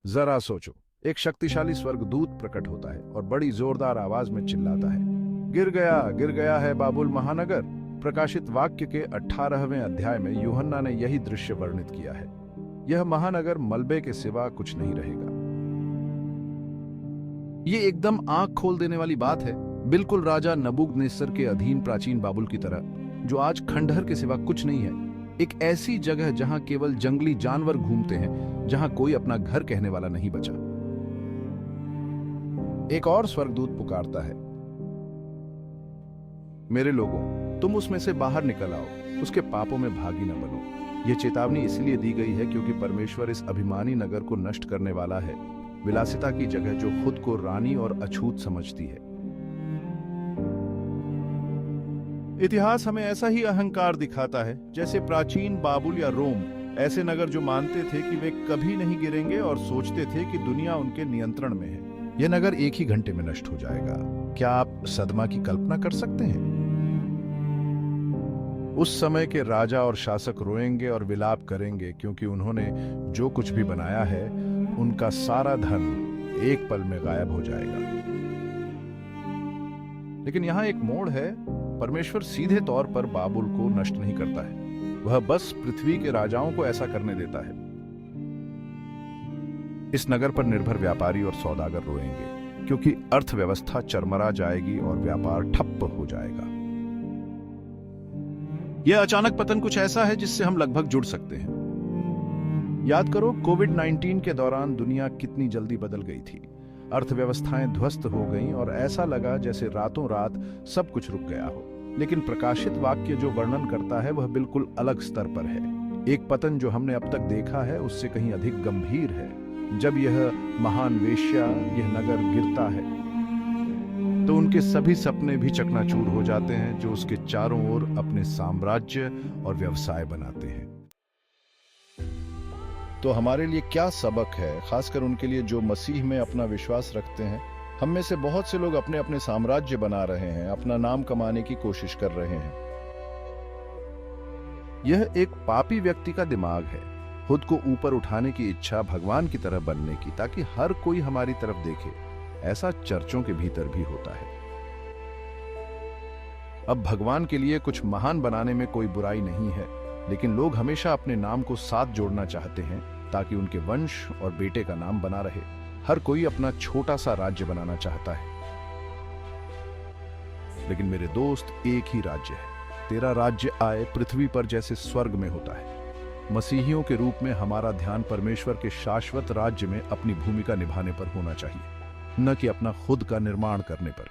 जरा सोचो, एक शक्तिशाली स्वर्गदूत प्रकट होता है और बड़ी जोरदार आवाज में चिल्लाता है, गिर गया है बाबुल महानगर। प्रकाशित वाक्य के 18वें अध्याय में यूहन्ना ने यही दृश्य वर्णित किया है। यह महानगर मलबे के सिवा कुछ नहीं रहेगा। ये एकदम आंख खोल देने वाली बात है, बिल्कुल राजा नबूकदनेस्सर के अधीन प्राचीन बाबुल की तरह, जो आज खंडहर के सिवा कुछ नहीं है। एक ऐसी जगह जहां केवल जंगली जानवर घूमते हैं, जहां कोई अपना घर कहने वाला नहीं बचा। एक और स्वर्गदूत पुकारता है, मेरे लोगों, तुम उसमें से बाहर निकल आओ, उसके पापों में भागी न बनो। यह चेतावनी इसलिए दी गई है क्योंकि परमेश्वर इस अभिमानी नगर को नष्ट करने वाला है, विलासिता की जगह जो खुद को रानी और अछूत समझती है। इतिहास हमें ऐसा ही अहंकार दिखाता है जैसे प्राचीन बाबुल या रोम, ऐसे नगर जो मानते थे कि वे कभी नहीं गिरेंगे और सोचते थे कि दुनिया उनके नियंत्रण में है। यह नगर एक ही घंटे में नष्ट हो जाएगा। क्या आप सदमा की कल्पना कर सकते हैं? उस समय के राजा और शासक रोएंगे और विलाप करेंगे क्योंकि उन्होंने जो कुछ भी बनाया है, उनका सारा धन एक पल में गायब हो जाएगा। लेकिन यहां एक मोड़ है। परमेश्वर सीधे तौर पर बाबुल को नष्ट नहीं करता है, वह बस पृथ्वी के राजाओं को ऐसा करने देता है। इस नगर पर निर्भर व्यापारी और सौदागर रोएंगे क्योंकि अर्थव्यवस्था चरमरा जाएगी और व्यापार ठप्प हो जाएगा। यह अचानक पतन कुछ ऐसा है जिससे हम लगभग जुड़ सकते हैं। याद करो, कोविड-19 के दौरान दुनिया कितनी जल्दी बदल गई थी। अर्थव्यवस्थाएं ध्वस्त हो गईं और ऐसा लगा जैसे रातों रात सब कुछ रुक गया हो। लेकिन प्रकाशित वाक्य जो वर्णन करता है वह बिल्कुल अलग स्तर पर है। एक पतन जो हमने अब तक देखा है उससे कहीं अधिक गंभीर है। जब यह महान वेश्या, यह नगर गिरता है तो उनके सभी सपने भी चकनाचूर हो जाते हैं जो उसके चारों ओर अपने साम्राज्य और व्यवसाय बनाते हैं। तो हमारे लिए क्या सबक है, खासकर उनके लिए जो मसीह में अपना विश्वास रखते हैं? हम में से बहुत से लोग अपने अपने साम्राज्य बना रहे हैं, अपना नाम कमाने की कोशिश कर रहे हैं। यह एक पापी व्यक्ति का दिमाग है, खुद को ऊपर उठाने की इच्छा, भगवान की तरह बनने की, ताकि हर कोई हमारी तरफ देखे। ऐसा चर्चों के भीतर भी होता है। अब भगवान के लिए कुछ महान बनाने में कोई बुराई नहीं है, लेकिन लोग हमेशा अपने नाम को साथ जोड़ना चाहते हैं ताकि उनके वंश और बेटे का नाम बना रहे। हर कोई अपना छोटा सा राज्य बनाना चाहता है। लेकिन मेरे दोस्त, एक ही राज्य है। तेरा राज्य आए पृथ्वी पर जैसे स्वर्ग में होता है। मसीहियों के रूप में हमारा ध्यान परमेश्वर के शाश्वत राज्य में अपनी भूमिका निभाने पर होना चाहिए, न कि अपना खुद का निर्माण करने पर।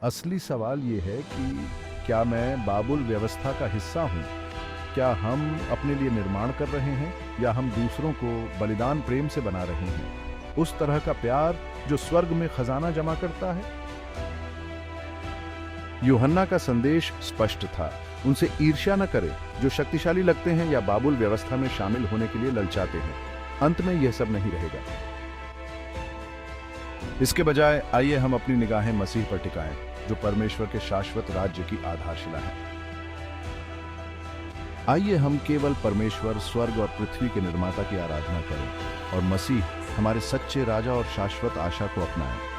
असली सवाल यह है कि क्या मैं बाबुल व्यवस्था का हिस्सा हूं? क्या हम अपने लिए निर्माण कर रहे हैं या हम दूसरों को बलिदान प्रेम से बना रहे हैं? उस तरह का प्यार जो स्वर्ग में खजाना जमा करता है। यूहन्ना का संदेश स्पष्ट था, उनसे ईर्ष्या न करें जो शक्तिशाली लगते हैं या बाबुल व्यवस्था में शामिल होने के लिए ललचाते हैं। अंत में यह सब नहीं रहेगा। इसके बजाय आइए हम अपनी निगाहें मसीह पर टिकाएं, जो परमेश्वर के शाश्वत राज्य की आधारशिला है। आइए हम केवल परमेश्वर, स्वर्ग और पृथ्वी के निर्माता की आराधना करें और मसीह, हमारे सच्चे राजा और शाश्वत आशा को अपनाएं।